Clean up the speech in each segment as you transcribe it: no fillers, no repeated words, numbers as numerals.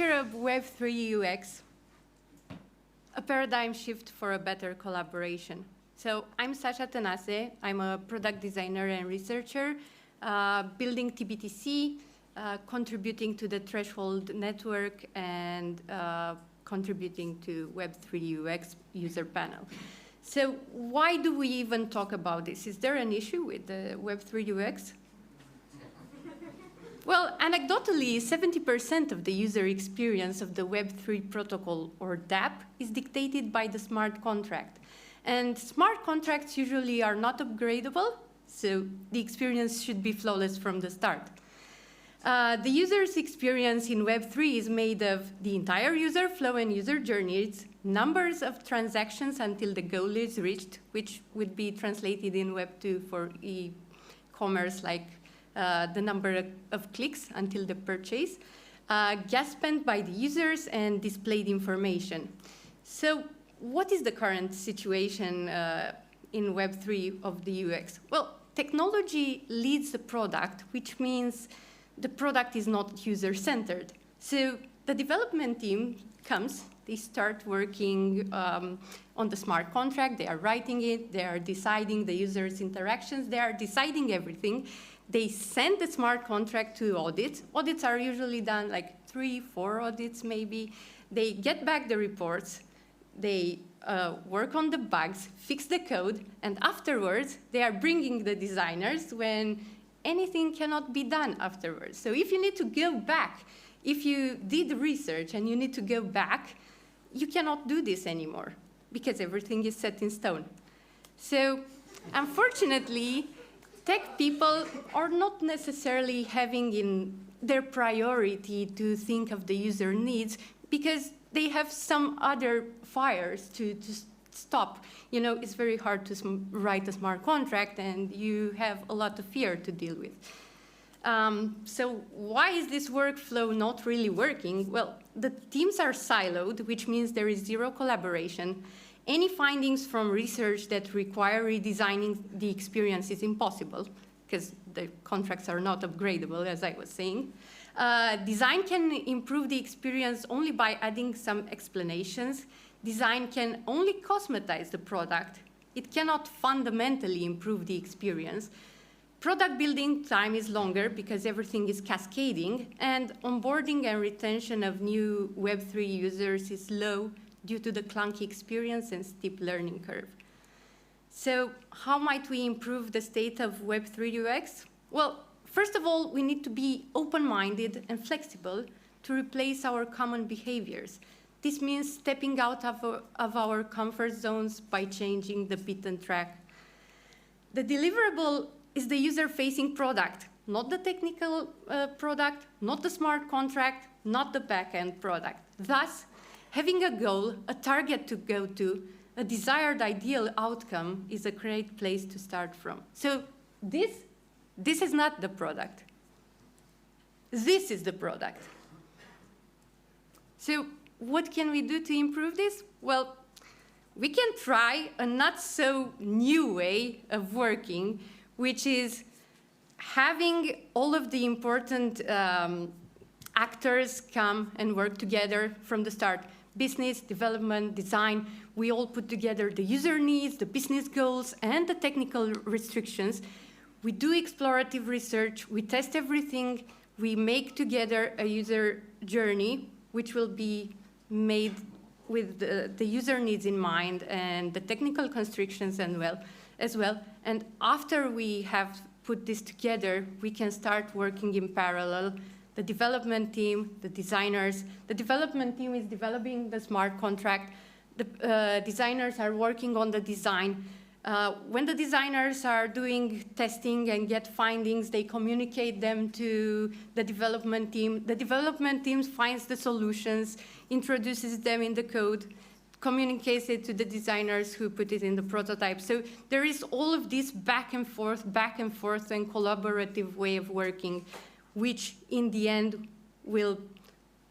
future of Web3 UX, a paradigm shift for a better collaboration. So I'm Sasha Tanase. I'm a product designer and researcher, building TBTC, contributing to the Threshold network, and contributing to Web3 UX user panel. So why do we even talk about this? Is there an issue with the Web3 UX? Well, anecdotally, 70% of the user experience of the Web3 protocol, or dApp, is dictated by the smart contract. And smart contracts usually are not upgradable, so the experience should be flawless from the start. The user's experience in Web3 is made of the entire user flow and user journeys, numbers of transactions until the goal is reached, which would be translated in Web2 for e-commerce, like the number of clicks until the purchase, gas spent by the users, and displayed information. So what is the current situation in Web3 of the UX? Well, technology leads the product, which means the product is not user-centered. So the development team comes, they start working on the smart contract, they are writing it, they are deciding the user's interactions, they are deciding everything. They send the smart contract to audit. Audits are usually done like 3, 4 audits maybe. They get back the reports, they work on the bugs, fix the code, and afterwards they are bringing the designers when anything cannot be done afterwards. So if you need to go back, if you did research and you need to go back, you cannot do this anymore because everything is set in stone. So unfortunately, tech people are not necessarily having in their priority to think of the user needs because they have some other fires to stop. You know, it's very hard to write a smart contract and you have a lot of fear to deal with. So why is this workflow not really working? Well, the teams are siloed, which means there is zero collaboration. Any findings from research that require redesigning the experience is impossible because the contracts are not upgradable, as I was saying. Design can improve the experience only by adding some explanations. Design can only cosmetize the product. It cannot fundamentally improve the experience. Product building time is longer because everything is cascading, and onboarding and retention of new Web3 users is low due to the clunky experience and steep learning curve. So how might we improve the state of Web3 UX? Well, first of all, we need to be open-minded and flexible to replace our common behaviors. This means stepping out of our comfort zones by changing the beaten track. The deliverable is the user-facing product, not the technical product, not the smart contract, not the back-end product. Thus, having a goal, a target to go to, a desired ideal outcome is a great place to start from. So this is not the product. This is the product. So what can we do to improve this? Well, we can try a not so new way of working, which is having all of the important actors come and work together from the start. Business, development, design, we all put together the user needs, the business goals, and the technical restrictions. We do explorative research, we test everything, we make together a user journey, which will be made with the user needs in mind and the technical constrictions as well. And after we have put this together, we can start working in parallel. The development team, the designers. The development team is developing the smart contract. The designers are working on the design. When the designers are doing testing and get findings, they communicate them to the development team. The development team finds the solutions, introduces them in the code, communicates it to the designers who put it in the prototype. So there is all of this back and forth and collaborative way of working, which in the end will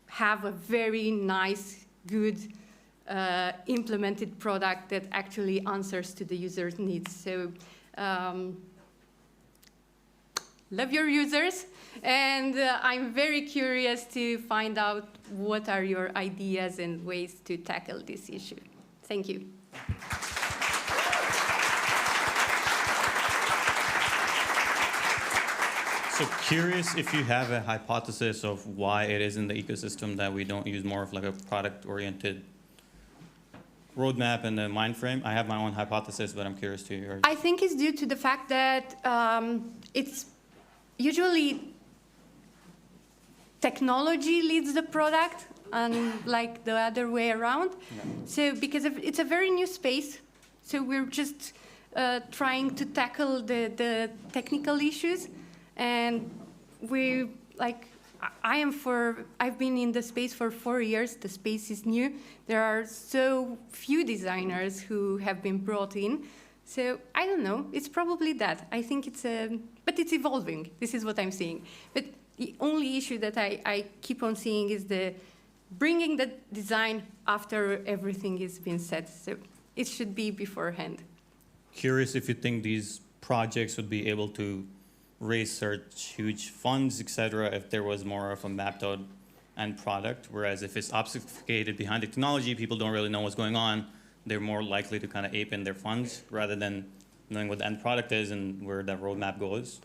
have a very nice, good, implemented product that actually answers to the user's needs. So love your users, and I'm very curious to find out what are your ideas and ways to tackle this issue. Thank you. So curious if you have a hypothesis of why it is in the ecosystem that we don't use more of like a product-oriented roadmap and a mind frame. I have my own hypothesis, but I'm curious to hear. I think it's due to the fact that it's usually technology leads the product and like the other way around. Yeah. So because it's a very new space, so we're just trying to tackle the technical issues. And I've been in the space for 4 years. The space is new. There are so few designers who have been brought in. So I don't know. It's probably that. I think but it's evolving. This is what I'm seeing. But the only issue that I keep on seeing is the bringing the design after everything has been said. So it should be beforehand. Curious if you think these projects would be able to raise such huge funds, etc., if there was more of a mapped out end product, whereas if it's obfuscated behind the technology, people don't really know what's going on, they're more likely to kind of ape in their funds rather than knowing what the end product is and where that roadmap goes.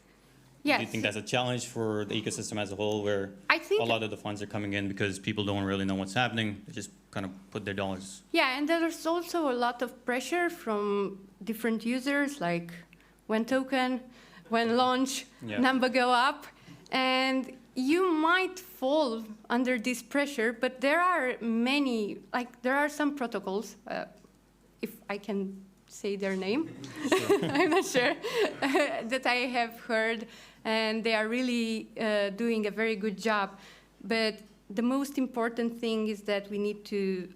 Yes. Do you think that's a challenge for the ecosystem as a whole, where a lot of the funds are coming in because people don't really know what's happening, they just kind of put their dollars? Yeah, and there's also a lot of pressure from different users, like when token, when launch, number go up, and you might fall under this pressure, but there are there are some protocols, if I can say their name, sure. I'm not sure, that I have heard, and they are really doing a very good job. But the most important thing is that we need to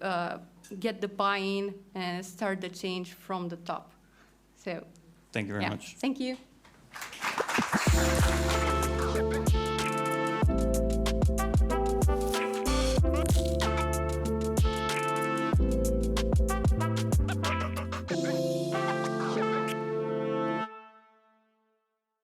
get the buy-in and start the change from the top. So, thank you very much. Thank you.